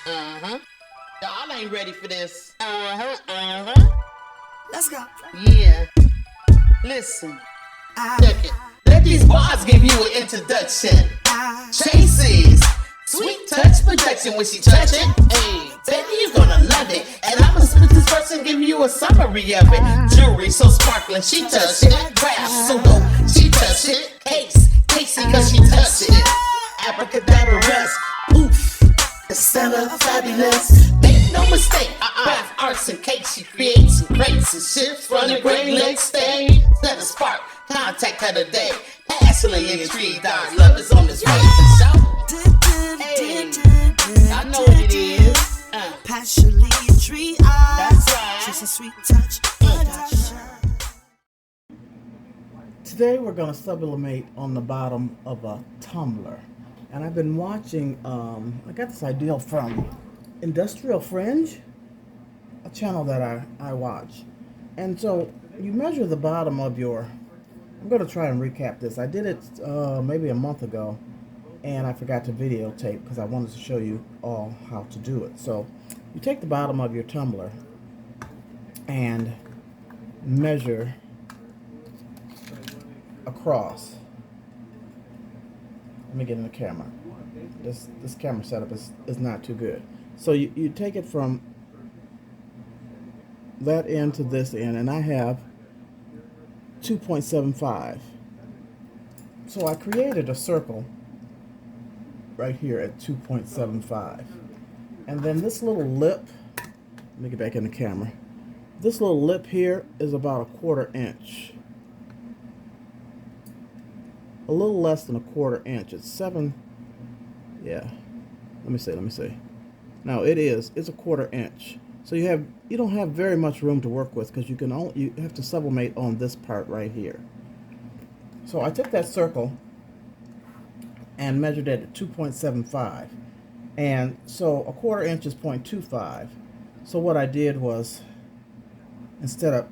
Y'all ain't ready for this. Let's go. Yeah. Listen. Check it. Let these bars give you an introduction. Tracy's sweet touch production when she touch it. Hey, baby, you gonna love it. And I'ma split this verse and give you a summary of it. Jewelry so sparkling, she touch it. Craft so dope, she touch it. Case, Casey, cause she touch it. Abracadabra rest, oof. Estella fabulous. Make no mistake, craft arts and cakes. She creates and creates and shifts from the Great Lakes stage. Set a spark, contact her today. Passionately intrigued, our love is on this way. Hey, I know what it is. Passionately intrigued. That's right. She's a sweet touch. Today we're going to sublimate on the bottom of a tumbler. And I've been watching, I got this idea from Industrial Fringe, a channel that I watch. And so you measure the bottom of your, I'm going to try and recap this. I did it maybe a month ago, and I forgot to videotape because I wanted to show you all how to do it. So you take the bottom of your tumbler and measure across. Let me get in the camera. This camera setup is not too good. So you take it from that end to this end, and I have 2.75. So I created a circle right here at 2.75. And then this little lip, let me get back in the camera. This little lip here is about 1/4 inch. A little less than 1/4 inch. It's 7. Yeah. Let me see. No, it's 1/4 inch. So you don't have very much room to work with because you have to sublimate on this part right here. So I took that circle and measured it at 2.75. And so 1/4 inch is 0.25. So what I did was, instead of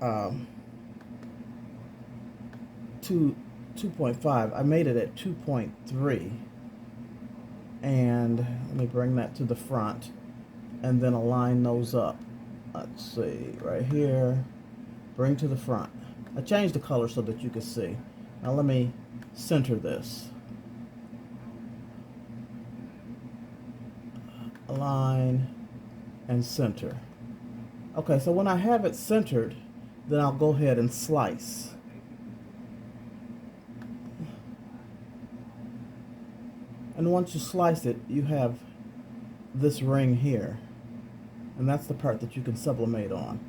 2.5, I made it at 2.3, and let me bring that to the front and then align those up. Let's see, right here, bring to the front. I changed the color so that you can see. Now let me center this. Align and center. Okay, so when I have it centered, then I'll go ahead and slice. And once you slice it, you have this ring here. And that's the part that you can sublimate on.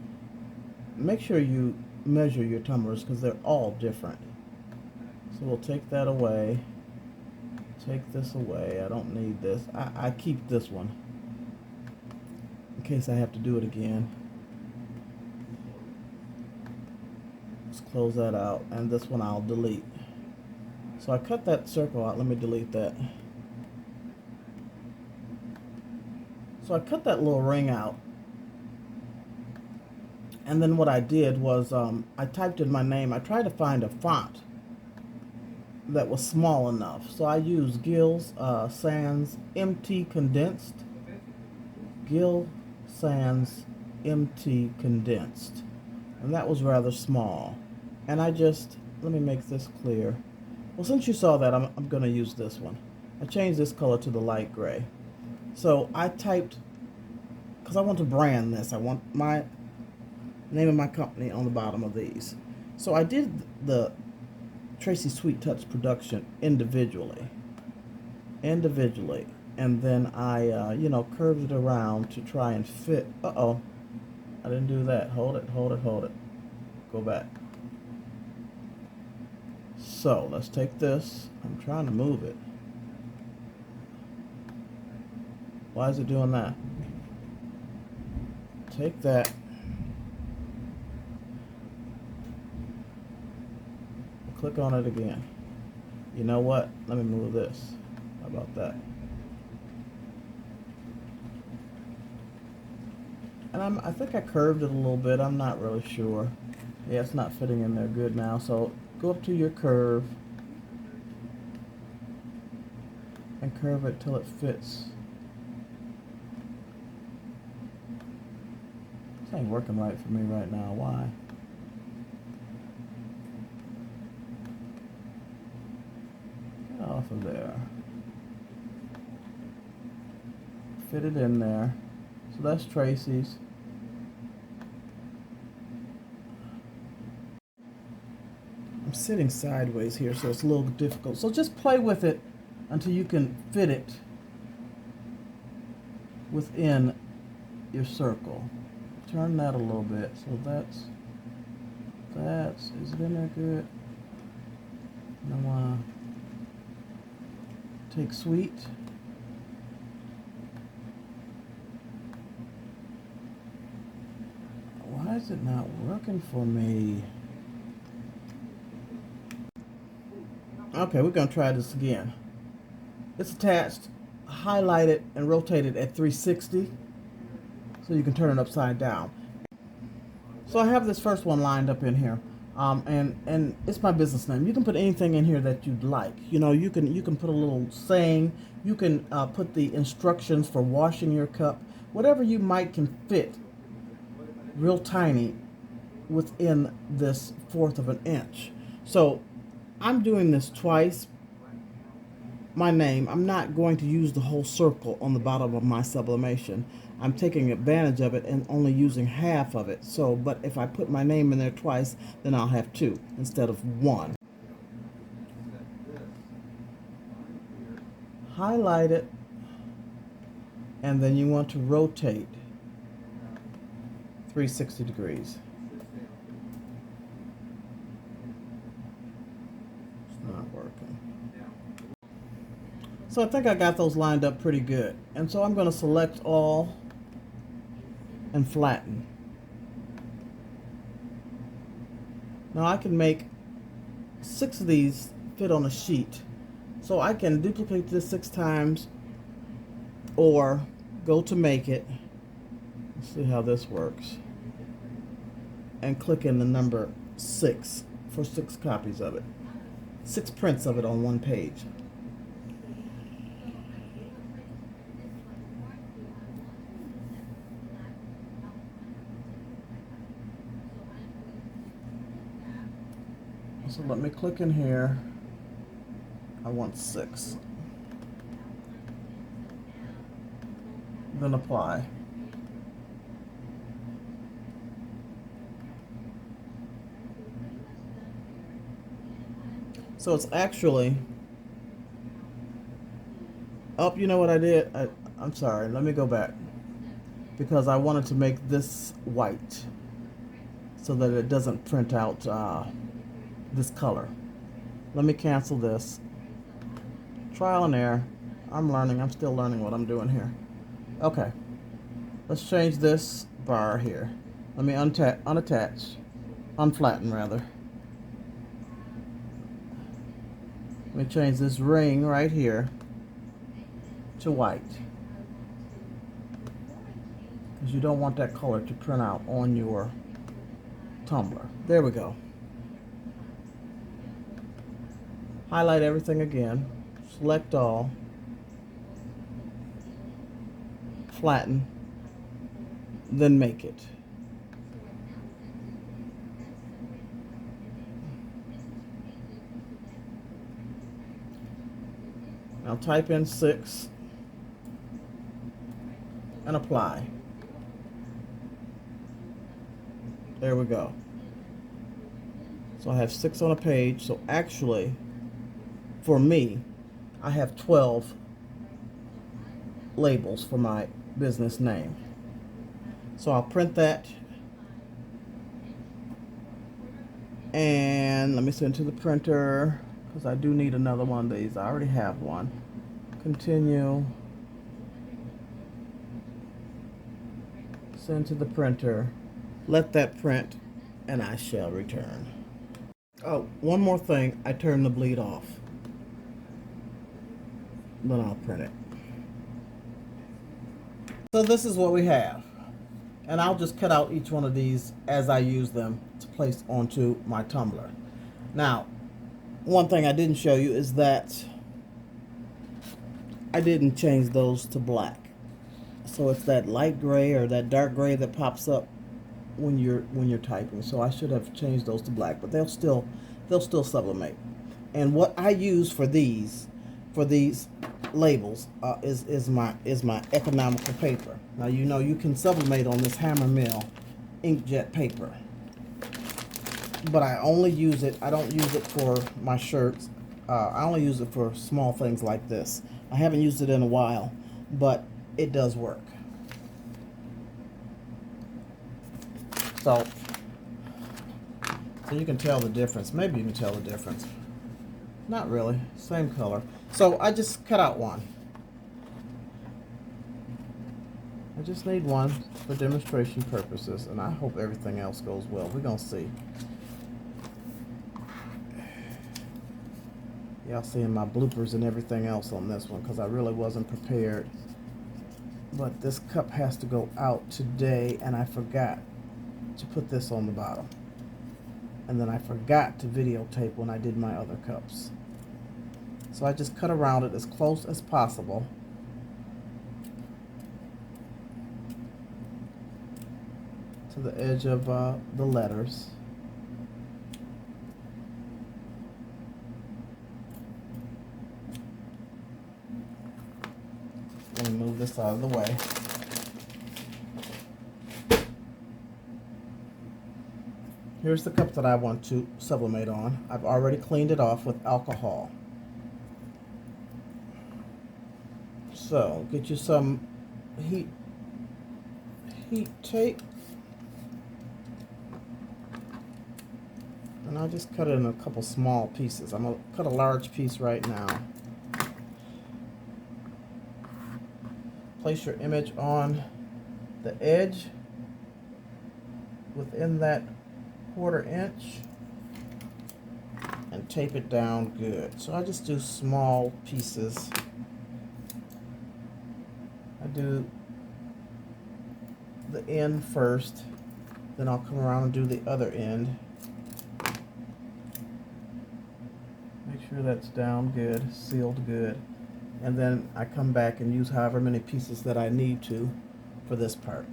Make sure you measure your tumblers because they're all different. So we'll take that away. Take this away. I don't need this. I keep this one in case I have to do it again. Let's close that out. And this one I'll delete. So I cut that circle out. Let me delete that. So I cut that little ring out, and then what I did was I typed in my name. I tried to find a font that was small enough. So I used Gill Sans MT Condensed. Gill Sans MT Condensed. And that was rather small. And let me make this clear. Well, since you saw that, I'm going to use this one. I changed this color to the light gray. So I typed, because I want to brand this. I want my name of my company on the bottom of these. So I did the Tracy Sweet Touch production individually. And then I, curved it around to try and fit. Uh-oh. I didn't do that. Hold it. Go back. So let's take this. I'm trying to move it. Why is it doing that? Take that. Click on it again. You know what? Let me move this. How about that? And I think I curved it a little bit. I'm not really sure. Yeah, it's not fitting in there good now. So go up to your curve and curve it till it fits ain't working right for me right now. Why? Get off of there. Fit it in there. So that's Tracy's. I'm sitting sideways here, so it's a little difficult. So just play with it until you can fit it within your circle. Turn that a little bit. So that's, is it in there good? And I want to take sweet. Why is it not working for me? Okay, we're going to try this again. It's attached, highlight it, and rotate it at 360 so you can turn it upside down. So I have this first one lined up in here, and it's my business name. You can put anything in here that you'd like. You know, you can put a little saying. You can put the instructions for washing your cup. Whatever you might can fit real tiny within this 1/4 of an inch. So I'm doing this twice. My name, I'm not going to use the whole circle on the bottom of my sublimation. I'm taking advantage of it and only using half of it. So, but if I put my name in there twice, then I'll have 2 instead of 1. Highlight it, and then you want to rotate 360 degrees. It's not working. So I think I got those lined up pretty good. And so I'm going to select all and flatten. Now I can make 6 of these fit on a sheet. So I can duplicate this 6 times or go to make it. Let's see how this works. And click in the number 6 for 6 copies of it. 6 prints of it on one page. So let me click in here. I want 6. Then apply. So it's actually up. You know what I did? I'm sorry. Let me go back. Because I wanted to make this white so that it doesn't print out this color. Let me cancel this. Trial and error. I'm learning. I'm still learning what I'm doing here. Okay. Let's change this bar here. Let me unattach. Unflatten rather. Let me change this ring right here to white. Because you don't want that color to print out on your tumbler. There we go. Highlight everything again. Select all. Flatten. Then make it. Now type in 6 and apply. There we go. So I have 6 on a page. So actually, for me, I have 12 labels for my business name. So I'll print that. And let me send to the printer because I do need another one of these. I already have one. Continue. Send to the printer. Let that print and I shall return. Oh, one more thing. I turn the bleed off. Then I'll print it. So this is what we have. And I'll just cut out each one of these as I use them to place onto my tumbler. Now, one thing I didn't show you is that I didn't change those to black. So it's that light gray or that dark gray that pops up when you're typing. So I should have changed those to black, but they'll still sublimate. And what I use for these labels is my economical paper. Now you know you can sublimate on this Hammer Mill inkjet paper, but I only use it. I don't use it for my shirts. I only use it for small things like this. I haven't used it in a while, but it does work. So you can tell the difference. Maybe you can tell the difference. Not really. Same color. So I just cut out one. I just need one for demonstration purposes, and I hope everything else goes well. We're going to see. Y'all seeing my bloopers and everything else on this one because I really wasn't prepared. But this cup has to go out today, and I forgot to put this on the bottom. And then I forgot to videotape when I did my other cups. So I just cut around it as close as possible. To the edge of the letters. Let me move this out of the way. Here's the cup that I want to sublimate on. I've already cleaned it off with alcohol. So get you some heat tape. And I'll just cut it in a couple small pieces. I'm going to cut a large piece right now. Place your image on the edge within that 1/4 inch and tape it down good. So I just do small pieces. I do the end first, then I'll come around and do the other end. Make sure that's down good, sealed good. And then I come back and use however many pieces that I need to for this part.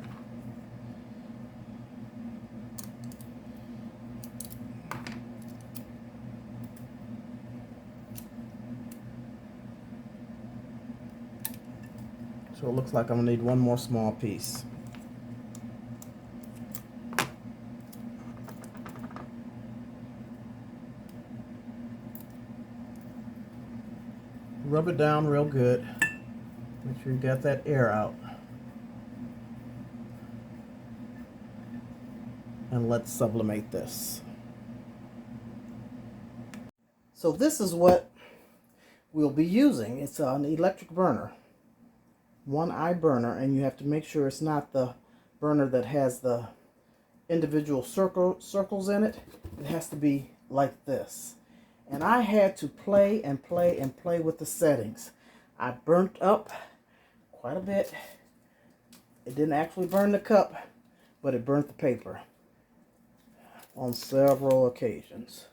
So it looks like I'm gonna need one more small piece. Rub it down real good. Make sure you got that air out. And let's sublimate this. So this is what we'll be using. It's an electric burner. 1-eye burner, and you have to make sure it's not the burner that has the individual circles in it. It has to be like this. And I had to play and play and play with the settings. I burnt up quite a bit. It didn't actually burn the cup, but it burnt the paper on several occasions.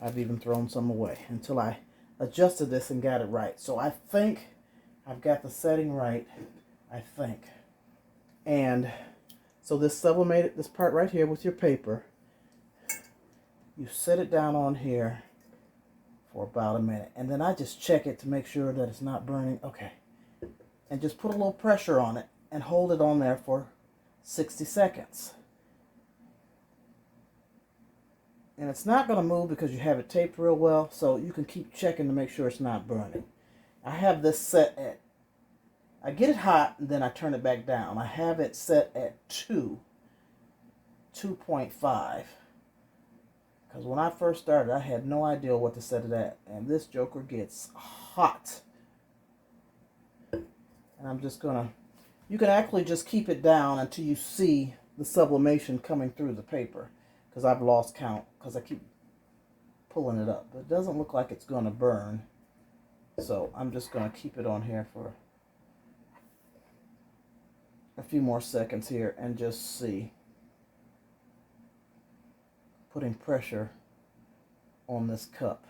I've even thrown some away until I adjusted this and got it right. So I think I've got the setting right, I think. And so this sublimated, this part right here with your paper, you set it down on here for about a minute. And then I just check it to make sure that it's not burning. Okay. And just put a little pressure on it and hold it on there for 60 seconds. And it's not going to move because you have it taped real well, so you can keep checking to make sure it's not burning. I have this set at, I get it hot and then I turn it back down. I have it set at 2.5. Because when I first started, I had no idea what to set it at. And this joker gets hot. And I'm just going to, you can actually just keep it down until you see the sublimation coming through the paper. Because I've lost count because I keep pulling it up. But it doesn't look like it's going to burn. So I'm just going to keep it on here for a few more seconds here and just see. Putting pressure on this cup,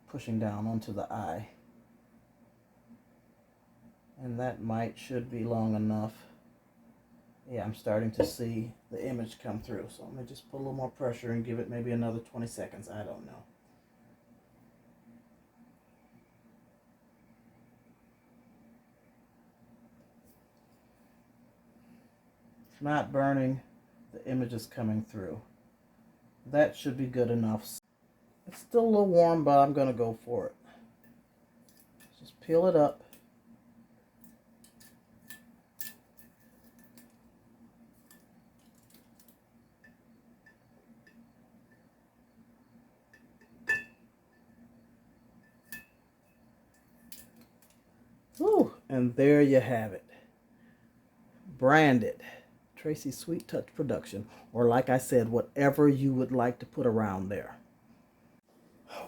pushing down onto the eye. And that should be long enough. Yeah, I'm starting to see the image come through. So I'm going to just put a little more pressure and give it maybe another 20 seconds. I don't know. It's not burning. The image is coming through. That should be good enough. It's still a little warm, but I'm going to go for it. Just peel it up. Whew, and there you have it. Branded. Tracy Sweet Touch Production. Or like I said, whatever you would like to put around there.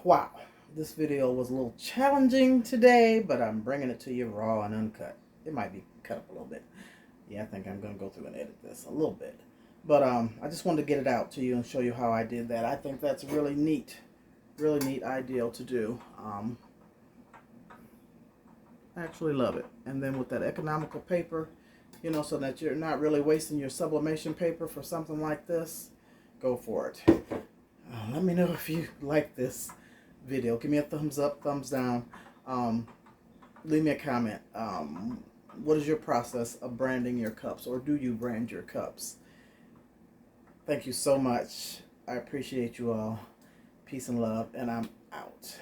Wow. This video was a little challenging today, but I'm bringing it to you raw and uncut. It might be cut up a little bit. Yeah, I think I'm going to go through and edit this a little bit. But I just wanted to get it out to you and show you how I did that. I think that's really neat ideal to do. I actually love it. And then with that economical paper, you know, so that you're not really wasting your sublimation paper for something like this, go for it. Let me know if you like this video. Give me a thumbs up, thumbs down. Leave me a comment. What is your process of branding your cups, or do you brand your cups? Thank you so much. I appreciate you all. Peace and love, and I'm out.